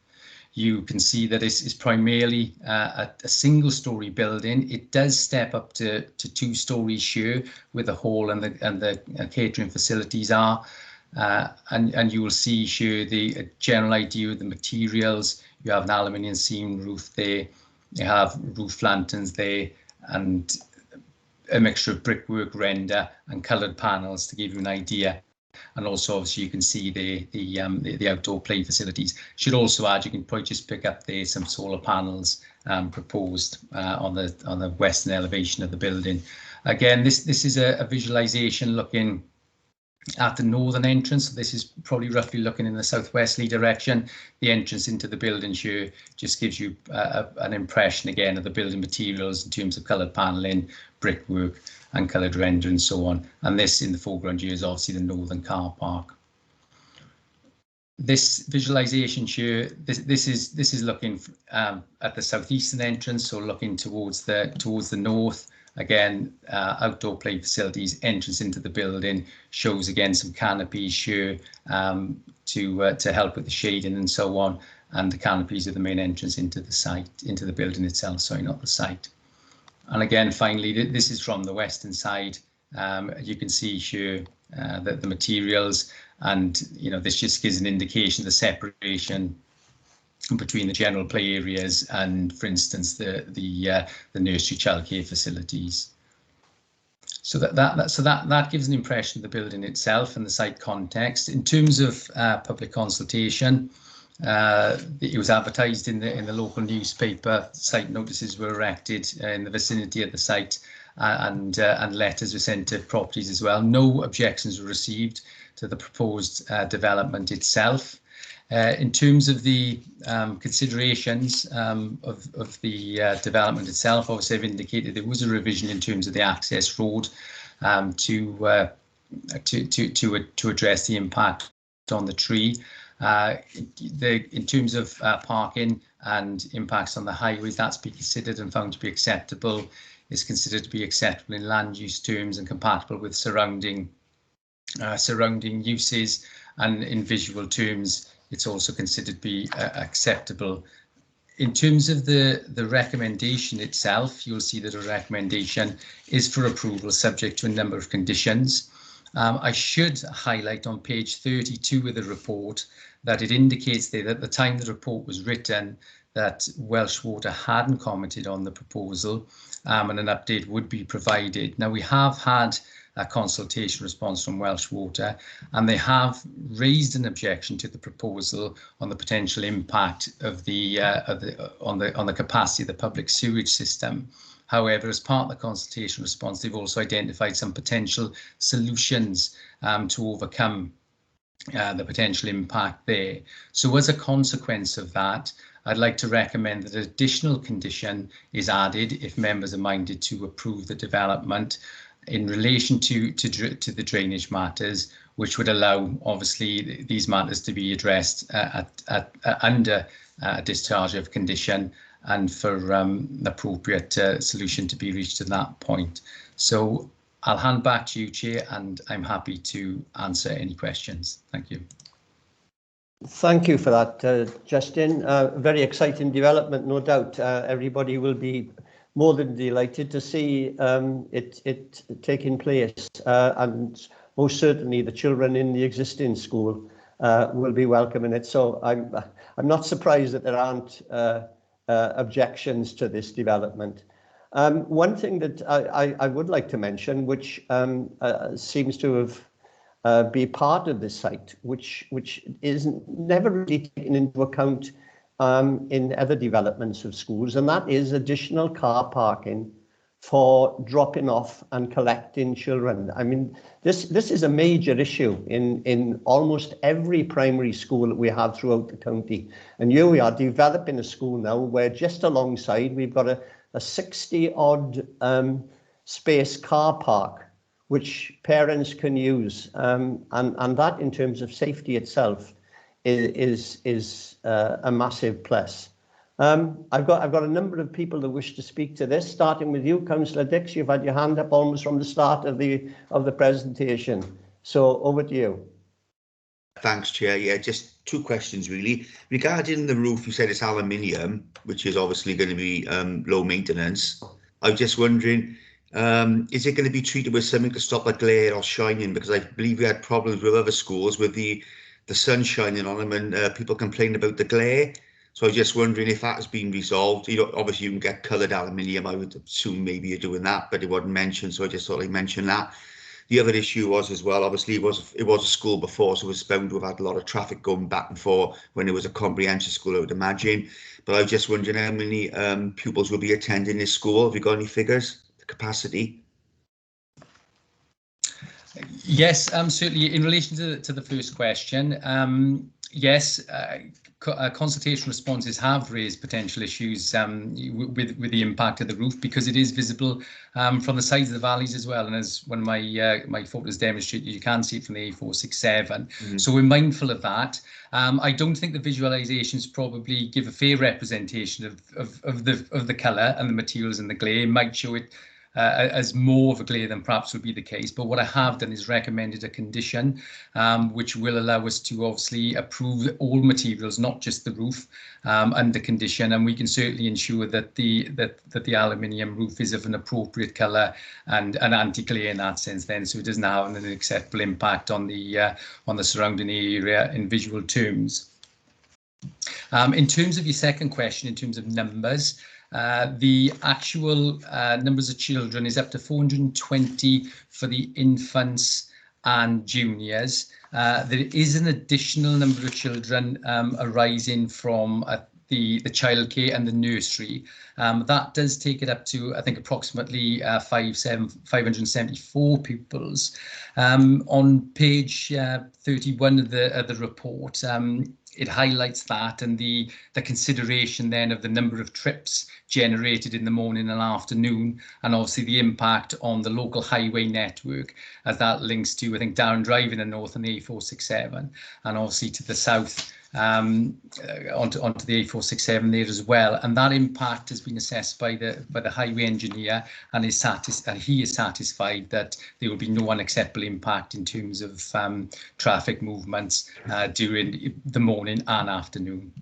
You can see that this is primarily a single-story building. It does step up to 2 stories here, where the hall and the catering facilities are. And you will see here the general idea of the materials. You have an aluminium seam roof there. You have roof lanterns there, and a mixture of brickwork, render, and coloured panels to give you an idea. And also, obviously, you can see the outdoor play facilities. Should also add, you can probably just pick up there some solar panels proposed on the western elevation of the building. Again, this is a visualization looking at the northern entrance. This is probably roughly looking in the southwesterly direction. The entrance into the building here just gives you an impression again of the building materials in terms of coloured panelling, brickwork, and coloured render and so on. And this in the foreground here is obviously the northern car park. This visualization here, this is looking at the southeastern entrance, so looking towards the north, Again, outdoor play facilities, entrance into the building, shows again some canopies here to help with the shading and so on. And the canopies are the main entrance into the site, into the building itself, sorry, not the site. And again, finally, this is from the western side. You can see here that the materials, and this just gives an indication of the separation between the general play areas and, for instance, the nursery childcare facilities. So that gives an impression of the building itself and the site context. In terms of public consultation, it was advertised in the local newspaper. Site notices were erected in the vicinity of the site, and letters were sent to properties as well. No objections were received to the proposed development itself. In terms of the considerations of the development itself, obviously I've indicated there was a revision in terms of the access road to address the impact on the tree. In terms of parking and impacts on the highways, that's been considered and found to be acceptable. Is considered to be acceptable in land use terms and compatible with surrounding uses, and in visual terms, it's also considered to be acceptable. In terms of the recommendation itself, you'll see that a recommendation is for approval subject to a number of conditions. I should highlight on page 32 of the report that it indicates there that at the time the report was written that Welsh Water hadn't commented on the proposal, and an update would be provided. Now, we have had a consultation response from Welsh Water, and they have raised an objection to the proposal on the potential impact of on the capacity of the public sewage system. However, as part of the consultation response, they've also identified some potential solutions to overcome the potential impact there. So as a consequence of that, I'd like to recommend that an additional condition is added if members are minded to approve the development in relation to the drainage matters, which would allow, obviously, these matters to be addressed under discharge of condition, and for an appropriate solution to be reached at that point. So I'll hand back to you, Chair, and I'm happy to answer any questions. Thank you. Thank you for that, Justin. Very exciting development, no doubt. Everybody will be more than delighted to see it taking place, and most certainly the children in the existing school will be welcoming it. So I'm not surprised that there aren't objections to this development. One thing that I would like to mention, which seems to have be part of this site, which is never really taken into account in other developments of schools, and that is additional car parking for dropping off and collecting children. I mean, this is a major issue in almost every primary school that we have throughout the county. And here we are developing a school now where just alongside we've got a 60-odd space car park which parents can use, and that in terms of safety itself is a massive plus. I've got a number of people that wish to speak to this, starting with you, Councillor Dix. You've had your hand up almost from the start of the presentation. So over to you. Thanks, Chair. Yeah, just two questions really. Regarding the roof, you said it's aluminium, which is obviously going to be low maintenance. I was just wondering, is it going to be treated with something to stop the glare or shining? Because I believe we had problems with other schools with the sun shining on them and people complained about the glare. So I was just wondering if that has been resolved. You know, obviously you can get coloured aluminium. I would assume maybe you're doing that, but it wasn't mentioned, so I just thought I'd mention that. The other issue was as well, obviously it was a school before, so it was bound to have had a lot of traffic going back and forth when it was a comprehensive school, I would imagine. But I was just wondering how many pupils will be attending this school. Have you got any figures, the capacity? Yes, certainly. In relation to the first question, yes, consultation responses have raised potential issues with the impact of the roof, because it is visible from the sides of the valleys as well. And as one of my photos demonstrate, you can see it from the A467. So we're mindful of that. I don't think the visualizations probably give a fair representation of the colour and the materials and the glare. It might show it as more of a glare than perhaps would be the case. But what I have done is recommended a condition which will allow us to obviously approve all materials, not just the roof, under condition, and we can certainly ensure that the aluminium roof is of an appropriate colour and an anti-glare in that sense. Then, so it doesn't have an acceptable impact on the surrounding area in visual terms. In terms of your second question, in terms of numbers. The actual numbers of children is up to 420 for the infants and juniors. There is an additional number of children arising from the childcare and the nursery. That does take it up to, I think, approximately 574 pupils. On page 31 of the report, it highlights that and the consideration then of the number of trips generated in the morning and afternoon, and obviously the impact on the local highway network, as that links to, I think, Down Drive in the north and the A467, and obviously to the south onto the A467 there as well. And that impact has been assessed by the highway engineer, and he is satisfied that there will be no unacceptable impact in terms of traffic movements during the morning and afternoon.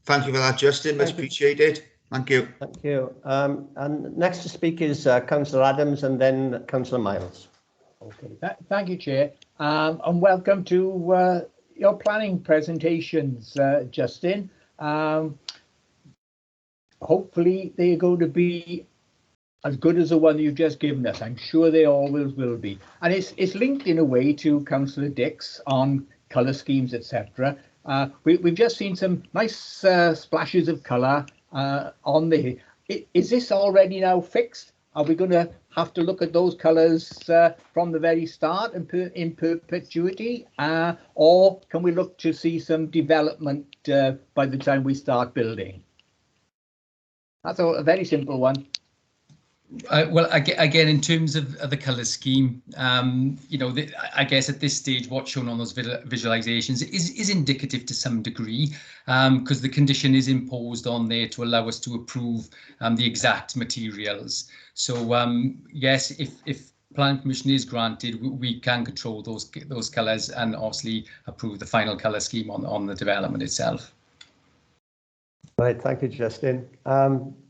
Thank you for that, Justin. Much appreciated. Thank you. Thank you. And next to speak is Councillor Adams and then Councillor Miles. Okay, thank you, Chair, and welcome to your planning presentations, Justin. Hopefully they're going to be as good as the one you've just given us. I'm sure they always will be. And it's linked in a way to Councillor Dix on colour schemes, etc. We've just seen some nice splashes of colour on there. Is this already now fixed? Are we going to have to look at those colours from the very start in perpetuity, or can we look to see some development by the time we start building? That's a very simple one. Well, again, in terms of the colour scheme, you know, I guess at this stage, what's shown on those visualizations is indicative to some degree, because the condition is imposed on there to allow us to approve the exact materials. So, yes, if planning permission is granted, we can control those colours and obviously approve the final colour scheme on the development itself. Right, thank you, Justin.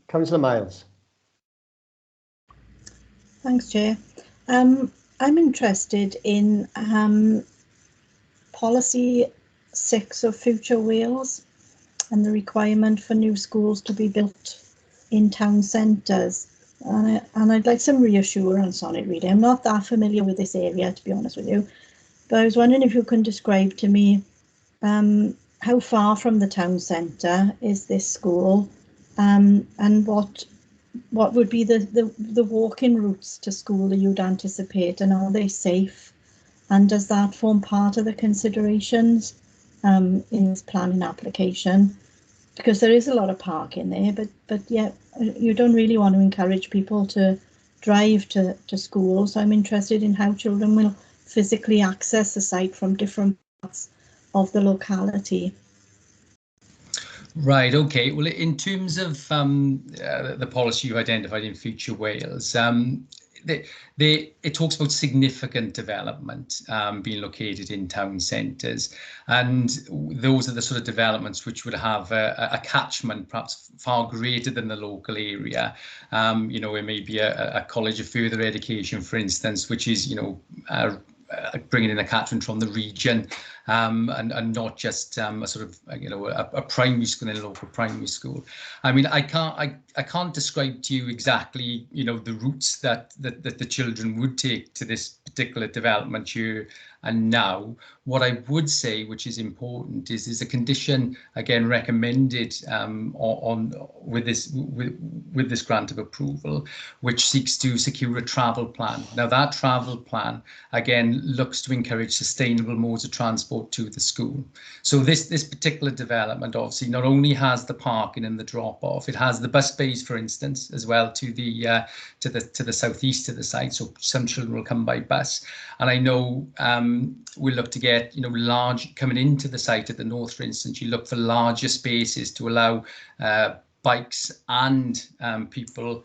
Councillor Miles. Thanks, Chair. I'm interested in policy 6 of Future Wales and the requirement for new schools to be built in town centres. And I'd like some reassurance on it, really. I'm not that familiar with this area, to be honest with you, but I was wondering if you can describe to me how far from the town centre is this school, and what would be the walking routes to school that you'd anticipate, and are they safe? And does that form part of the considerations in this planning application? Because there is a lot of parking there, but yeah, you don't really want to encourage people to drive to school. So I'm interested in how children will physically access the site from different parts of the locality. Right, okay. Well, in terms of the policy you identified in Future Wales, it talks about significant development being located in town centres, and those are the sort of developments which would have a catchment perhaps far greater than the local area. You know, it may be a college of further education, for instance, which is, you know, bringing in a catchment from the region, and not just a sort of, you know, a primary school in a local primary school. I mean, I can't describe to you exactly, you know, the routes that the children would take to this particular development here and now. What I would say, which is important, is a condition again recommended with this grant of approval, which seeks to secure a travel plan. Now, that travel plan again looks to encourage sustainable modes of transport to the school. So this particular development obviously not only has the parking and the drop off, it has the bus bays, for instance, as well to the southeast of the site. So some children will come by bus, and I know we'll look to get, you know, large coming into the site at the north, for instance. You look for larger spaces to allow bikes and people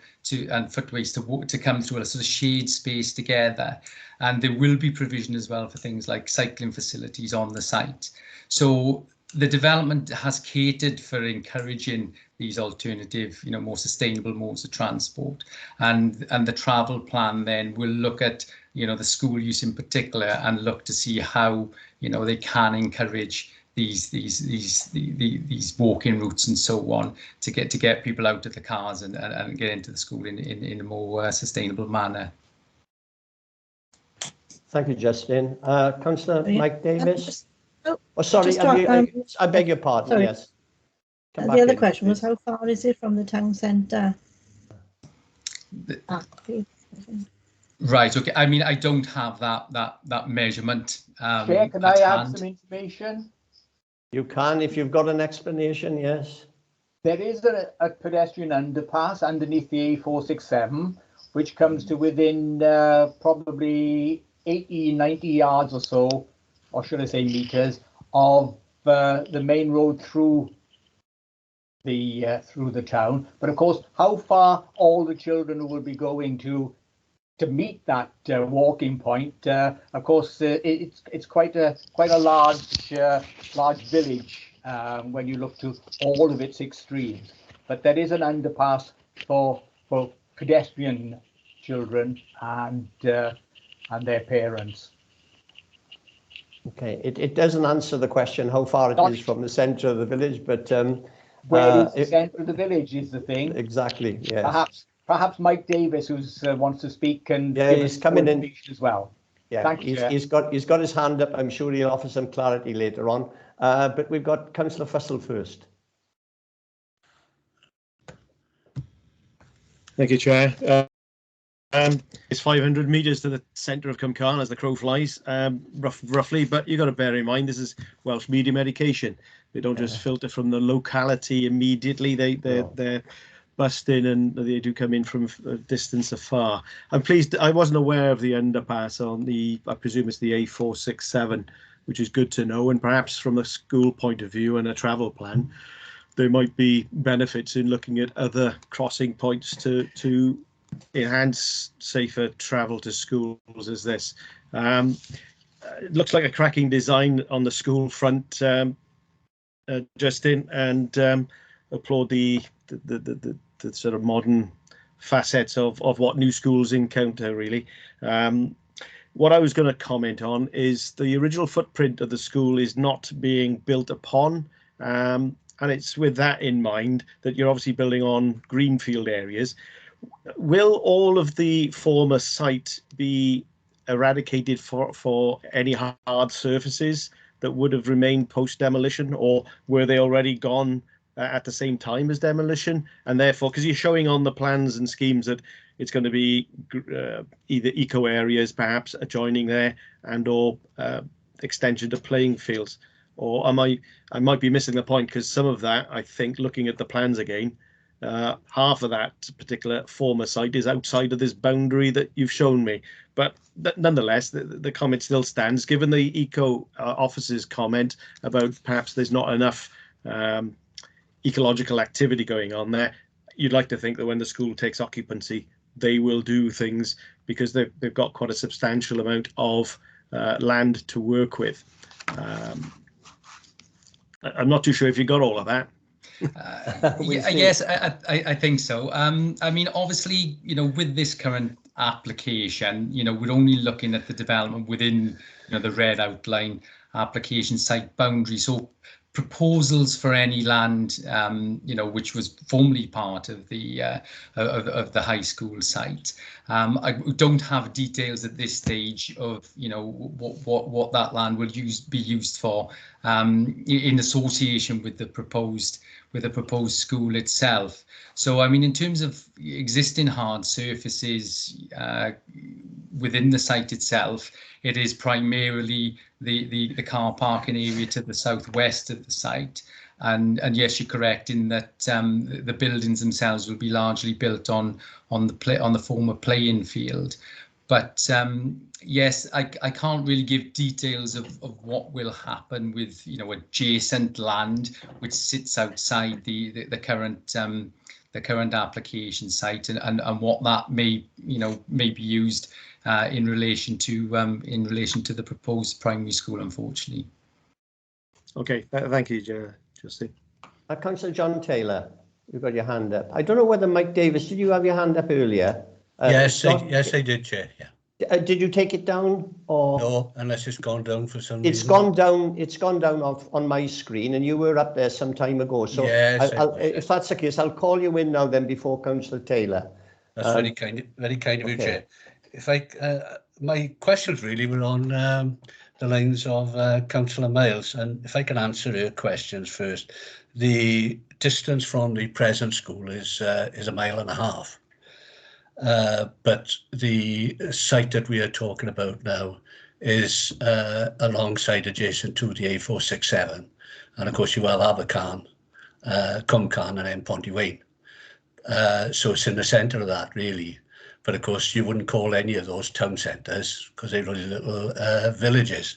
and footways to come through a sort of shade space together. And there will be provision as well for things like cycling facilities on the site. So the development has catered for encouraging these alternative, more sustainable modes of transport, and the travel plan then will look at the school use in particular and look to see how they can encourage these walking routes and so on to get people out of the cars and get into the school in a more sustainable manner. Thank you, Justin. Councillor Mike Davis. Oh, sorry, I beg your pardon. Sorry. Yes. The other question was, how far is it from the town centre? Right. Okay. I mean, I don't have that measurement. Chair, can I add some information? You can, if you've got an explanation. Yes. There is a pedestrian underpass underneath the A467, which comes to within probably 80, 90 yards or so, or should I say meters, of the main road through the town. But of course, how far all the children who will be going to meet that walking point, of course, it's quite a large village when you look to all of its extremes. But there is an underpass for pedestrian children and their parents. Okay, it doesn't answer the question how far it is from the centre of the village, but where is the centre of the village is the thing. Exactly. Yes. Perhaps Mike Davis, who wants to speak, and he's coming in as well. Yeah, Thank you, he's got his hand up. I'm sure he'll offer some clarity later on. But we've got Councillor Fussell first. Thank you, Chair. It's 500 metres to the centre of Cumcarn as the crow flies, roughly, but you've got to bear in mind this is Welsh medium education. They don't just filter from the locality immediately. They're bussed in and they do come in from a distance afar. I'm pleased. I wasn't aware of the underpass on I presume it's the A467, which is good to know. And perhaps from a school point of view and a travel plan, there might be benefits in looking at other crossing points to enhance safer travel to schools as this. It looks like a cracking design on the school front, Justin, and applaud the sort of modern facets of what new schools encounter, really. What I was going to comment on is the original footprint of the school is not being built upon, and it's with that in mind that you're obviously building on greenfield areas. Will all of the former site be eradicated for any hard surfaces that would have remained post-demolition, or were they already gone at the same time as demolition? And therefore, because you're showing on the plans and schemes that it's going to be either eco areas perhaps adjoining there and or extension to playing fields, or I might be missing the point, because some of that, I think, looking at the plans again, half of that particular former site is outside of this boundary that you've shown me. But nonetheless, the comment still stands, given the eco officer's comment about perhaps there's not enough ecological activity going on there. You'd like to think that when the school takes occupancy, they will do things, because they've got quite a substantial amount of land to work with. I'm not too sure if you got all of that. Yes, I think so. I mean, obviously, with this current application, we're only looking at the development within, the red outline application site boundary. So proposals for any land, which was formerly part of the high school site. I don't have details at this stage of what that land will be used for in association with the proposed school itself. So I mean, in terms of existing hard surfaces within the site itself, it is primarily the car parking area to the southwest of the site. And yes, you're correct in that the buildings themselves will be largely built on the former playing field. But yes, I can't really give details of what will happen with, you know, adjacent land which sits outside the current application site, and what that may be used in relation to the proposed primary school, unfortunately. Okay, thank you, Justin. Councillor John Taylor, you've got your hand up. I don't know whether Mike Davis, did you have your hand up earlier? Yes, I did, Chair. Yeah. Did you take it down, or no? Unless it's gone down for some it's reason. gone down. It's gone down on my screen, and you were up there some time ago. So yes, if that's the case, I'll call you in now. Then before Councillor Taylor. That's very kind of you, Chair. If my questions really were on the lines of Councillor Miles, and if I can answer her questions first. The distance from the present school is 1.5 miles. But the site that we are talking about now is alongside, adjacent to the A467, and of course you will have Abercarn, Cumcarn, and then Pontywayn. So it's in the centre of that, really. But of course you wouldn't call any of those town centres because they're really little villages.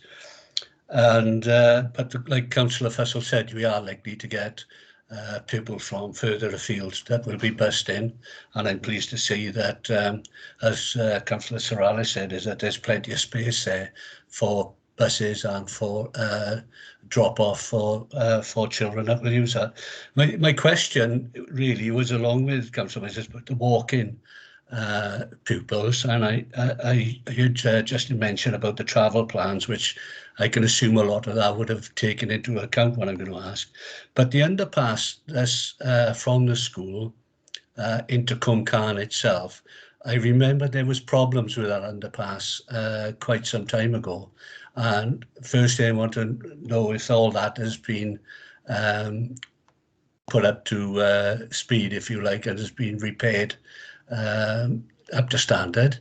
And but like Councillor Fussell said, we are likely to get people from further afield that will be bussed in, and I'm pleased to see that, as Councillor Sorrells said, is that there's plenty of space there for buses and for drop-off for children that will use that. My question really was, along with Councillor Mrs. but the walk-in pupils, and I heard Justin mention about the travel plans, which I can assume a lot of that would have taken into account when I'm going to ask. But the underpass that's from the school into Cumcarn itself, I remember there was problems with that underpass quite some time ago. And firstly, I want to know if all that has been put up to speed, if you like, and has been repaired up to standard.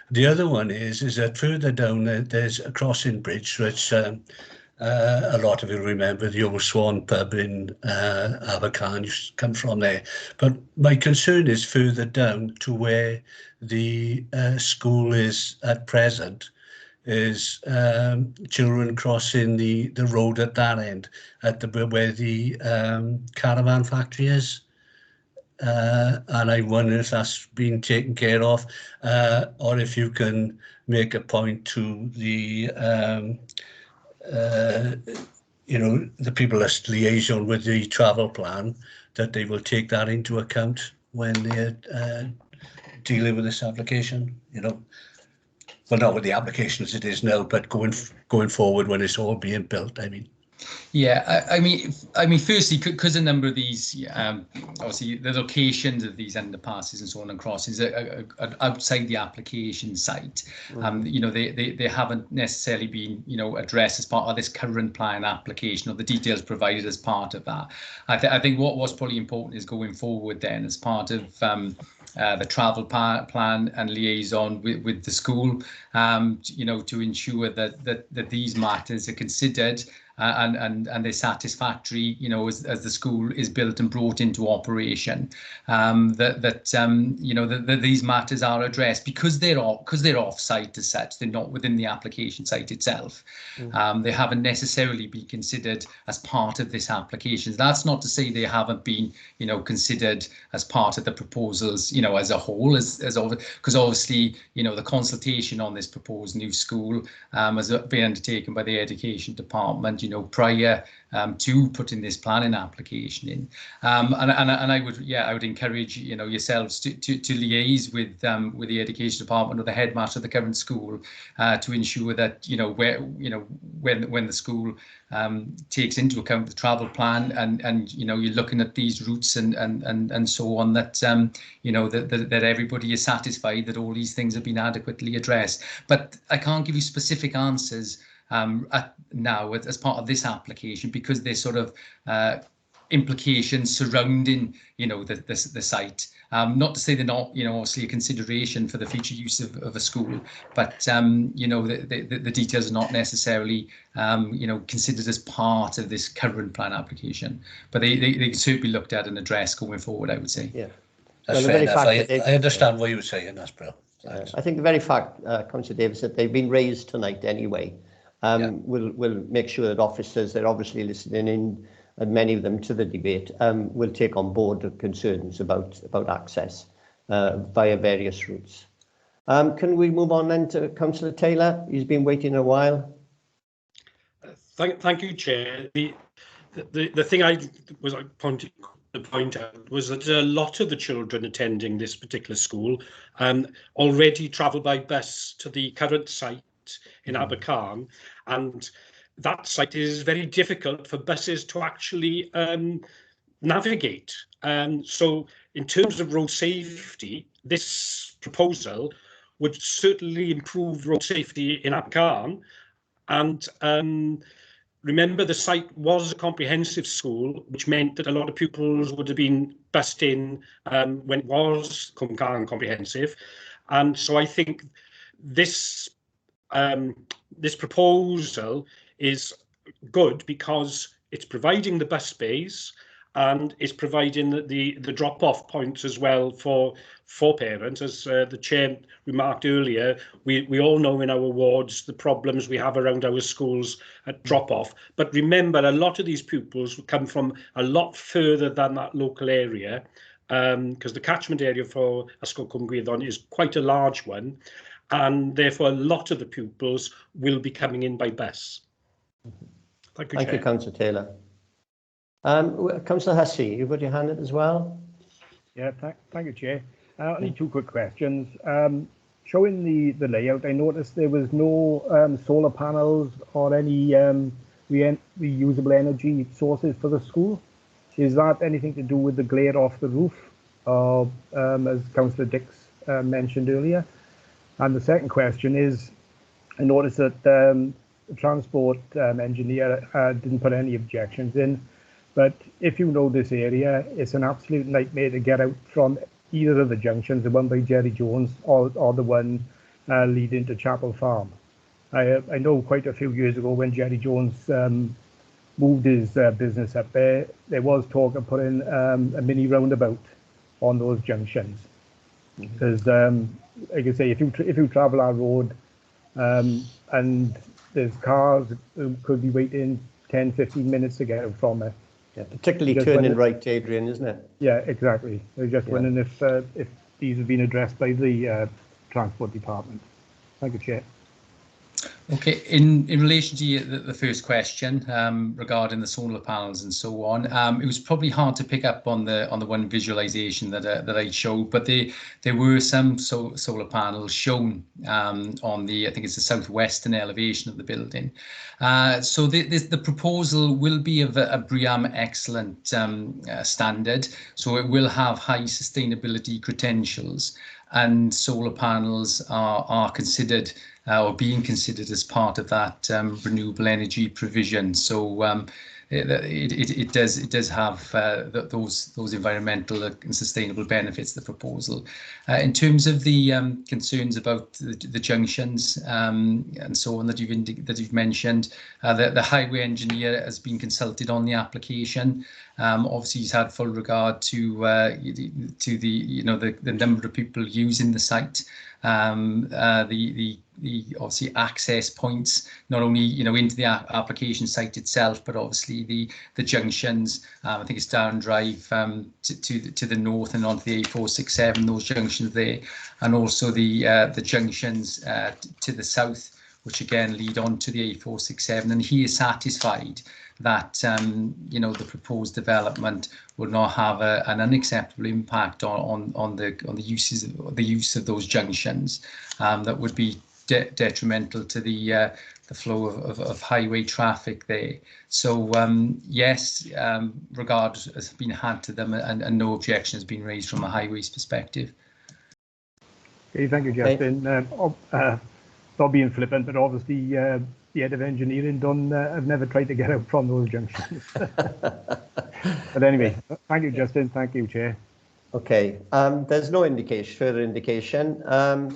The other one is that further down there's a crossing bridge, which a lot of you remember, the old Swan pub in Abercarn used to come from there. But my concern is further down to where the school is at present, is children crossing the road at that end, at where the caravan factory is. And I wonder if that's been taken care of, or if you can make a point to the the people that's liaison with the travel plan, that they will take that into account when they're dealing with this application. Well, not with the application as it is now, but going forward when it's all being built, I mean. Yeah, I mean, firstly, because a number of these, obviously, the locations of these underpasses and so on and crossings are outside the application site. They haven't necessarily been, addressed as part of this current plan application, or the details provided as part of that. I think what was probably important is going forward then, as part of the travel plan and liaison with the school, to ensure that these matters are considered and they're satisfactory, as the school is built and brought into operation. That these matters are addressed because they're off site as such. They're not within the application site itself. They haven't necessarily been considered as part of this application. That's not to say they haven't been, considered as part of the proposals, as a whole, because obviously, the consultation on this proposed new school has been undertaken by the Education Department, prior to putting this planning application in, and I would encourage yourselves to liaise with the Education Department or the headmaster of the current school to ensure that when the school takes into account the travel plan and you're looking at these routes and so on, that that everybody is satisfied that all these things have been adequately addressed. But I can't give you specific answers now as part of this application, because there's sort of implications surrounding the site. Not to say they're not obviously a consideration for the future use of a school, but the details are not necessarily considered as part of this current plan application, but they can certainly be looked at and addressed going forward, I would say. Yeah, that's fair enough. I understand what you were saying. That's brilliant. I think the very fact, Councillor Davis, that they've been raised tonight anyway, will make sure that officers, they're obviously listening in, and many of them to the debate, will take on board the concerns about access via various routes. Can we move on then to Councillor Taylor? He's been waiting a while. Thank you, Chair. The thing I was pointing to point out was that a lot of the children attending this particular school already travel by bus to the current site in Abercarn, and that site is very difficult for buses to actually navigate. So in terms of road safety, this proposal would certainly improve road safety in Abercarn. And remember, the site was a comprehensive school, which meant that a lot of pupils would have been bussed in when it was comprehensive. And so I think this this proposal is good because it's providing the bus space and it's providing the drop-off points as well for parents. As the Chair remarked earlier, we all know in our wards the problems we have around our schools at drop-off. But remember, a lot of these pupils come from a lot further than that local area, because the catchment area for Ysgol Cwm Gwyddon is quite a large one, and therefore a lot of the pupils will be coming in by bus. Thank you, Chair. Thank you, Councillor Taylor. Councillor Hussey, you've got your hand up as well. Yeah, thank you, Chair. Only two quick questions. Showing the layout, I noticed there was no solar panels or any reusable energy sources for the school. Is that anything to do with the glare off the roof, as Councillor Dix mentioned earlier? And the second question is, I noticed that the transport engineer didn't put any objections in, but if you know this area, it's an absolute nightmare to get out from either of the junctions, the one by Jerry Jones or the one leading to Chapel Farm. I know quite a few years ago when Jerry Jones moved his business up there, there was talk of putting a mini roundabout on those junctions. Because, like I say, if you travel our road and there's cars who could be waiting 10, 15 minutes to get out from it. Yeah, particularly turning right, Adrian, isn't it? Yeah, exactly. I was just wondering if these have been addressed by the Transport Department. Thank you, Chair. Okay, in relation to the first question regarding the solar panels and so on, it was probably hard to pick up on the one visualization that I showed, but there were some solar panels shown on the, I think it's the southwestern elevation of the building. So the proposal will be of a BREEAM excellent standard, so it will have high sustainability credentials, and solar panels are considered or being considered as part of that renewable energy provision. So it does have those environmental and sustainable benefits, the proposal. In terms of the concerns about the junctions and so on that you've mentioned, the highway engineer has been consulted on the application. Obviously, he's had full regard to the number of people using the site, the obviously access points, not only into the application site itself, but obviously the junctions. I think it's Down Drive to the north and onto the A467, those junctions there, and also the junctions to the south, which again lead on to the A467. And he is satisfied that the proposed development will not have an unacceptable impact on the use of those junctions that would be detrimental to the flow of highway traffic there. So yes, regard has been had to them, and no objection has been raised from a highways perspective. Okay, thank you, Justin. Not being flippant, but obviously the head of engineering have never tried to get out from those junctions. But anyway, thank you, Justin. Thank you, Chair. Okay, there's no further indication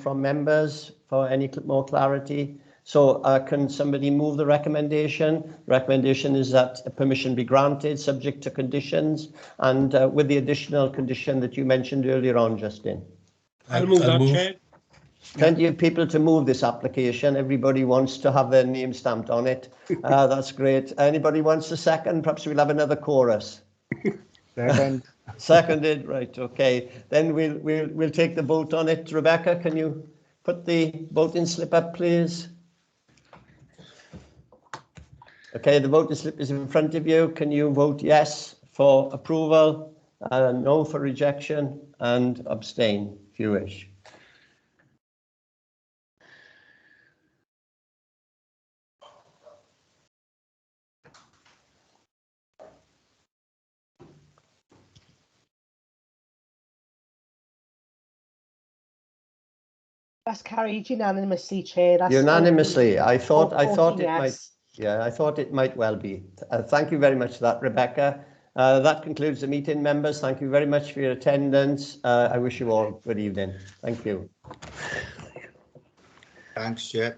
from members for any more clarity. So can somebody move the recommendation? Recommendation is that permission be granted subject to conditions and with the additional condition that you mentioned earlier on, Justin. I'll move that, Chair. plenty of people to move this application. Everybody wants to have their name stamped on it. That's great. Anybody wants a second? Perhaps we'll have another chorus. Second. Seconded, right, okay. Then we'll take the vote on it. Rebecca, can you put the voting slip up, please? Okay, the voting slip is in front of you. Can you vote yes for approval, no for rejection, and abstain if you wish? That's carried unanimously, Chair. That's Unanimously. I thought it yes. might. Yeah, I thought it might well be. Thank you very much for that, Rebecca. That concludes the meeting, members. Thank you very much for your attendance. I wish you all good evening. Thank you. Thanks, Chair.